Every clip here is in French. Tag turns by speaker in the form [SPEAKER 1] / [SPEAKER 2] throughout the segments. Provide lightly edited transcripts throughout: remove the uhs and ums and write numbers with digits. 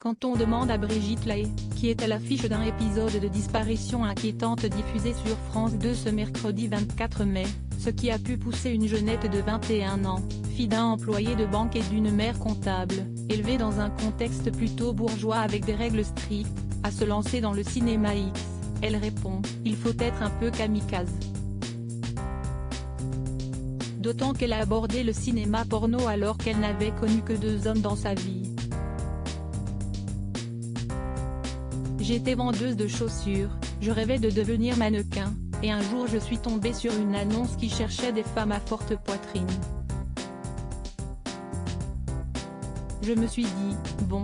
[SPEAKER 1] Quand on demande à Brigitte Lahaie, qui est à l'affiche d'un épisode de disparition inquiétante diffusé sur France 2 ce mercredi 24 mai, ce qui a pu pousser une jeunette de 21 ans, fille d'un employé de banque et d'une mère comptable, élevée dans un contexte plutôt bourgeois avec des règles strictes, à se lancer dans le cinéma X, elle répond « Il faut être un peu kamikaze ». D'autant qu'elle a abordé le cinéma porno alors qu'elle n'avait connu que 2 hommes dans sa vie. J'étais vendeuse de chaussures, je rêvais de devenir mannequin, et un jour je suis tombée sur une annonce qui cherchait des femmes à forte poitrine. Je me suis dit, bon,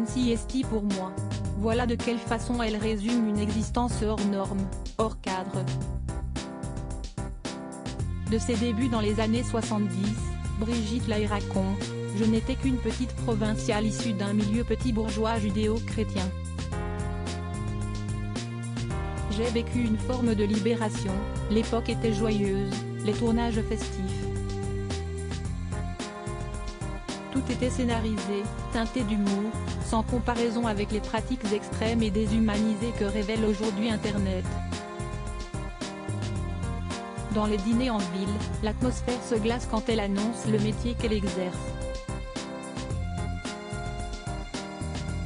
[SPEAKER 1] si esti pour moi. Voilà de quelle façon elle résume une existence hors norme, hors cadre. De ses débuts dans les années 70, Brigitte Lahaie raconte « Je n'étais qu'une petite provinciale issue d'un milieu petit bourgeois judéo-chrétien. J'ai vécu une forme de libération, l'époque était joyeuse, les tournages festifs. Tout était scénarisé, teinté d'humour, sans comparaison avec les pratiques extrêmes et déshumanisées que révèle aujourd'hui Internet. Dans les dîners en ville, l'atmosphère se glace quand elle annonce le métier qu'elle exerce.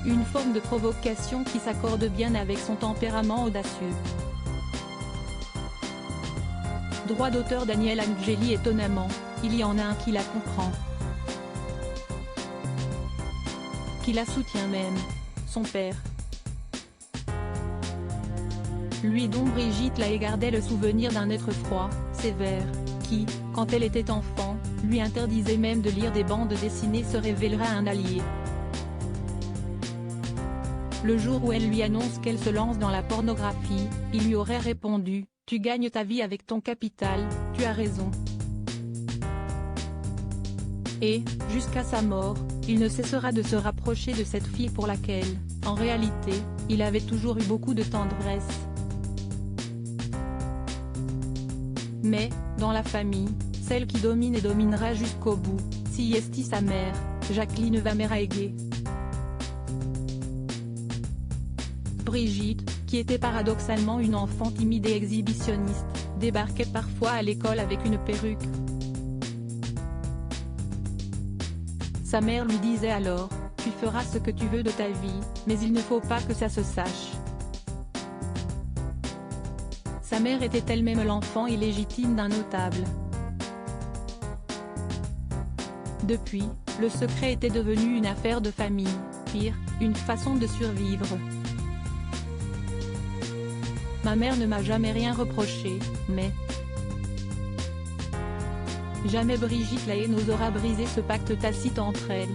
[SPEAKER 1] Une forme de provocation qui s'accorde bien avec son tempérament audacieux. Droit d'auteur Daniel Angeli. Étonnamment, il y en a un qui la comprend. Qui la soutient même, son père. Lui dont Brigitte Lahaie gardait le souvenir d'un être froid, sévère, qui, quand elle était enfant, lui interdisait même de lire des bandes dessinées se révélera un allié. Le jour où elle lui annonce qu'elle se lance dans la pornographie, il lui aurait répondu « Tu gagnes ta vie avec ton capital, tu as raison ». Et, jusqu'à sa mort, il ne cessera de se rapprocher de cette fille pour laquelle, en réalité, il avait toujours eu beaucoup de tendresse. Mais, dans la famille, celle qui domine et dominera jusqu'au bout, si esti sa mère, Jacqueline Vanmeraeghe. Brigitte, qui était paradoxalement une enfant timide et exhibitionniste, débarquait parfois à l'école avec une perruque. Sa mère lui disait alors, « Tu feras ce que tu veux de ta vie, mais il ne faut pas que ça se sache ». Sa mère était elle-même l'enfant illégitime d'un notable. Depuis, le secret était devenu une affaire de famille, pire, une façon de survivre. Ma mère ne m'a jamais rien reproché, mais jamais Brigitte Lahaie n'osera briser ce pacte tacite entre elles.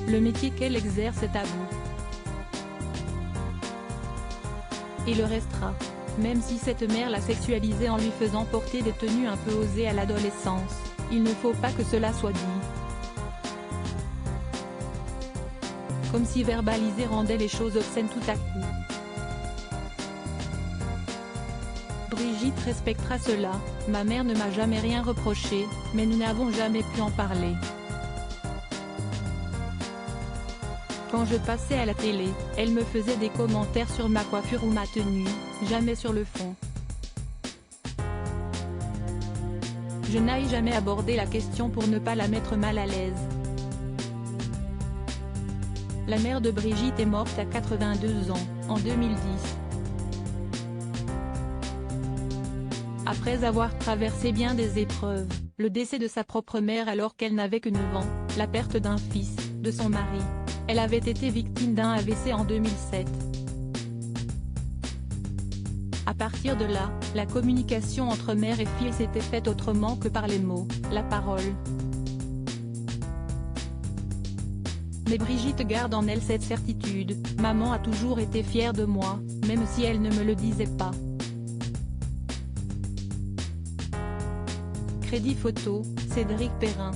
[SPEAKER 1] Le métier qu'elle exerce est tabou. Et le restera, même si cette mère l'a sexualisée en lui faisant porter des tenues un peu osées à l'adolescence, il ne faut pas que cela soit dit. Comme si verbaliser rendait les choses obscènes tout à coup. Brigitte respectera cela, ma mère ne m'a jamais rien reproché, mais nous n'avons jamais pu en parler. Quand je passais à la télé, elle me faisait des commentaires sur ma coiffure ou ma tenue, jamais sur le fond. Je n'ai jamais abordé la question pour ne pas la mettre mal à l'aise. La mère de Brigitte est morte à 82 ans, en 2010. Après avoir traversé bien des épreuves, le décès de sa propre mère alors qu'elle n'avait que 9 ans, la perte d'un fils, de son mari. Elle avait été victime d'un AVC en 2007. À partir de là, la communication entre mère et fille s'était faite autrement que par les mots, la parole. Mais Brigitte garde en elle cette certitude, maman a toujours été fière de moi, même si elle ne me le disait pas. Crédit photo, Cédric Perrin.